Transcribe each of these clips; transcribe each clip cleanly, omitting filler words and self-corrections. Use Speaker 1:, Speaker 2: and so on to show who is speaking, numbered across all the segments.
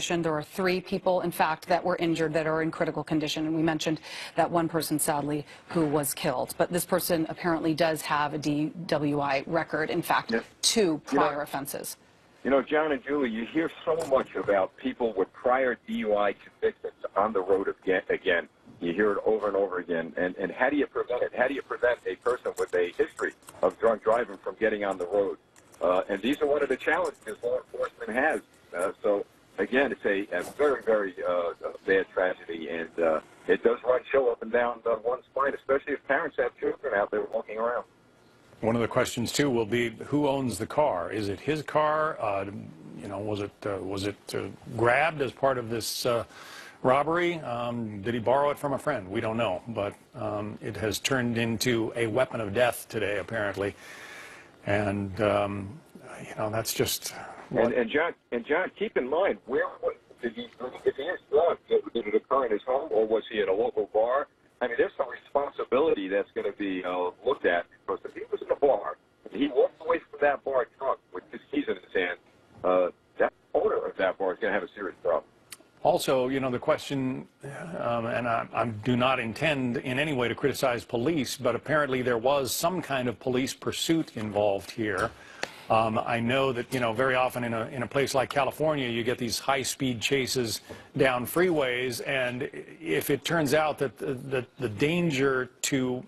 Speaker 1: There are 3 people, in fact, that were injured that are in critical condition. And we mentioned that one person, sadly, who was killed. But this person apparently does have a DWI record. In fact,
Speaker 2: yes.
Speaker 1: 2 prior offenses.
Speaker 2: You know, John and Julie, you hear so much about people with prior DUI convictions on the road again. You hear it over and over again. And how do you prevent it? How do you prevent a person with a history of drunk driving from getting on the road? And these are one of the challenges law enforcement has. So, again, it's a very, very bad tragedy, and it does run chill up and down one's spine, especially if parents have children out there walking around.
Speaker 3: One of the questions, too, will be who owns the car? Is it his car? You know, was it grabbed as part of this robbery? Did he borrow it from a friend? We don't know, but it has turned into a weapon of death today, apparently. And you know, that's just.
Speaker 2: And John, keep in mind, if he is drunk, did it occur in his home, or was he at a local bar? I mean, there's some responsibility that's going to be looked at, because if he was in a bar and he walked away from that bar drunk with his keys in his hand, that owner of that bar is going to have a serious problem.
Speaker 3: Also, you know, the question, and I do not intend in any way to criticize police, but apparently there was some kind of police pursuit involved here. I know that, you know, very often in a place like California, you get these high-speed chases down freeways, and if it turns out that the danger to,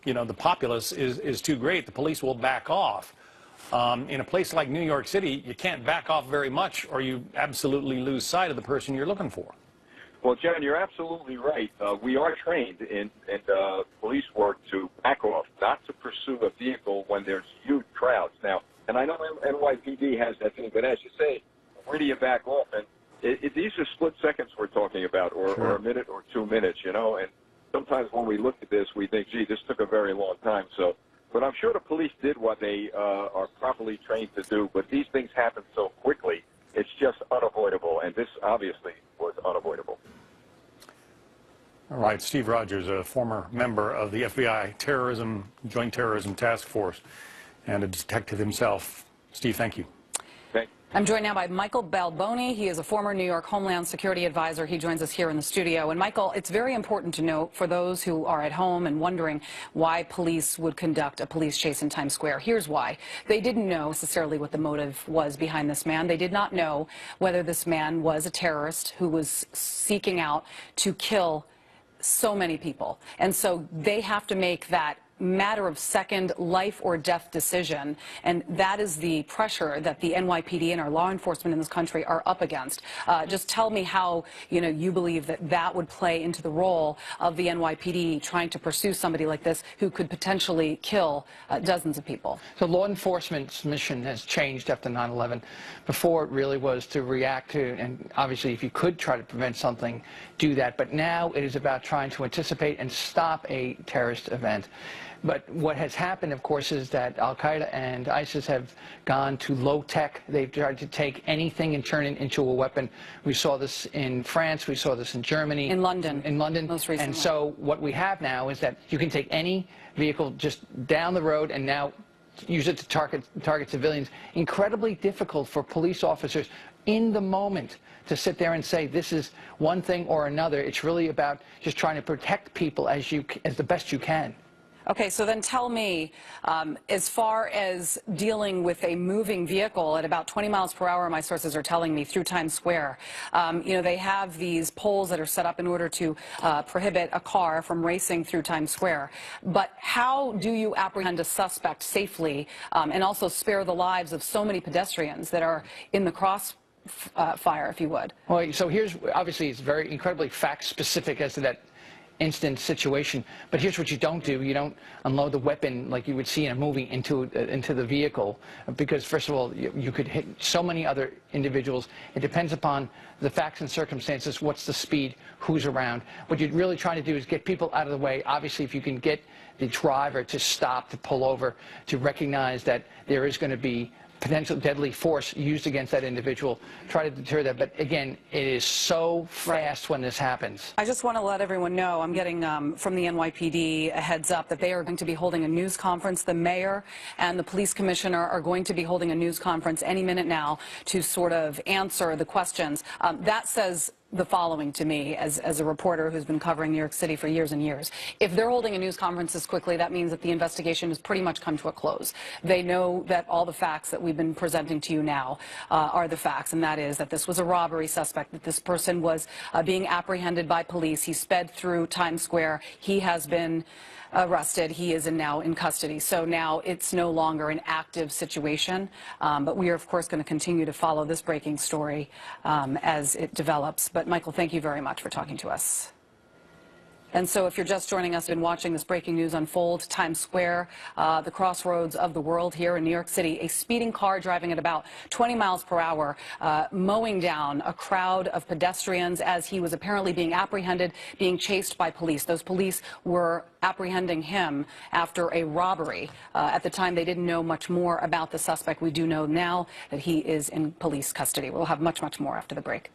Speaker 3: you know, the populace is too great, the police will back off. In a place like New York City, you can't back off very much, or you absolutely lose sight of the person you're looking for.
Speaker 2: Well, John, you're absolutely right. We are trained in police work to back off, not to pursue a vehicle when there's huge crowds. Now, and I know NYPD has that thing, but as you say, where do you back off? And these are split seconds we're talking about, or a minute or 2 minutes, you know. And sometimes when we look at this, we think, gee, this took a very long time. So, but I'm sure the police did what they are properly trained to do. But these things happen so quickly, it's just unavoidable. And this obviously was unavoidable.
Speaker 3: All right, Steve Rogers, a former member of the FBI Joint Terrorism Task Force, and a detective himself. Steve, thank you.
Speaker 1: I'm joined now by Michael Balboni. He is a former New York Homeland Security advisor. He joins us here in the studio. And Michael, it's very important to note for those who are at home and wondering why police would conduct a police chase in Times Square. Here's why. They didn't know necessarily what the motive was behind this man. They did not know whether this man was a terrorist who was seeking out to kill so many people. And so they have to make that matter of second life or death decision, and that is the pressure that the NYPD and our law enforcement in this country are up against. Just tell me how, you know, you believe that would play into the role of the NYPD trying to pursue somebody like this who could potentially kill dozens of people.
Speaker 4: So law enforcement's mission has changed after 9/11. Before, it really was to react to, and obviously if you could try to prevent something, do that. But now it is about trying to anticipate and stop a terrorist event. But what has happened, of course, is that Al-Qaeda and ISIS have gone to low-tech. They've tried to take anything and turn it into a weapon. We saw this in France. We saw this in Germany.
Speaker 1: In London.
Speaker 4: In London.
Speaker 1: Most recently.
Speaker 4: And so what we have now is that you can take any vehicle just down the road and now use it to target civilians. Incredibly difficult for police officers in the moment to sit there and say this is one thing or another. It's really about just trying to protect people as the best you can.
Speaker 1: Okay, so then tell me, as far as dealing with a moving vehicle at about 20 miles per hour, my sources are telling me, through Times Square, you know, they have these poles that are set up in order to prohibit a car from racing through Times Square. But how do you apprehend a suspect safely and also spare the lives of so many pedestrians that are in the crossfire, if you would?
Speaker 4: Well, so here's, obviously, it's very incredibly fact-specific as to that instant situation, but here's what you don't do. You don't unload the weapon like you would see in a movie into the vehicle, because first of all, you could hit so many other individuals. It depends upon the facts and circumstances, what's the speed, who's around. What you're really trying to do is get people out of the way. Obviously, if you can get the driver to stop, to pull over, to recognize that there is going to be potential deadly force used against that individual, try to deter that. But again, it is so fast when this happens.
Speaker 1: I just want to let everyone know, I'm getting from the NYPD a heads up that they are going to be holding a news conference. The mayor and the police commissioner are going to be holding a news conference any minute now to sort of answer the questions. That says the following to me as a reporter who's been covering New York City for years and years. If they're holding a news conference this quickly, that means that the investigation has pretty much come to a close. They know that all the facts that we've been presenting to you now are the facts, and that is that this was a robbery suspect, that this person was being apprehended by police. He sped through Times Square. He has been arrested. He is now in custody. So now it's no longer an active situation. But we are, of course, going to continue to follow this breaking story as it develops. But, Michael, thank you very much for talking to us. And so if you're just joining us and watching this breaking news unfold, Times Square, the crossroads of the world here in New York City, a speeding car driving at about 20 miles per hour, mowing down a crowd of pedestrians as he was apparently being apprehended, being chased by police. Those police were apprehending him after a robbery. At the time, they didn't know much more about the suspect. We do know now that he is in police custody. We'll have much, much more after the break.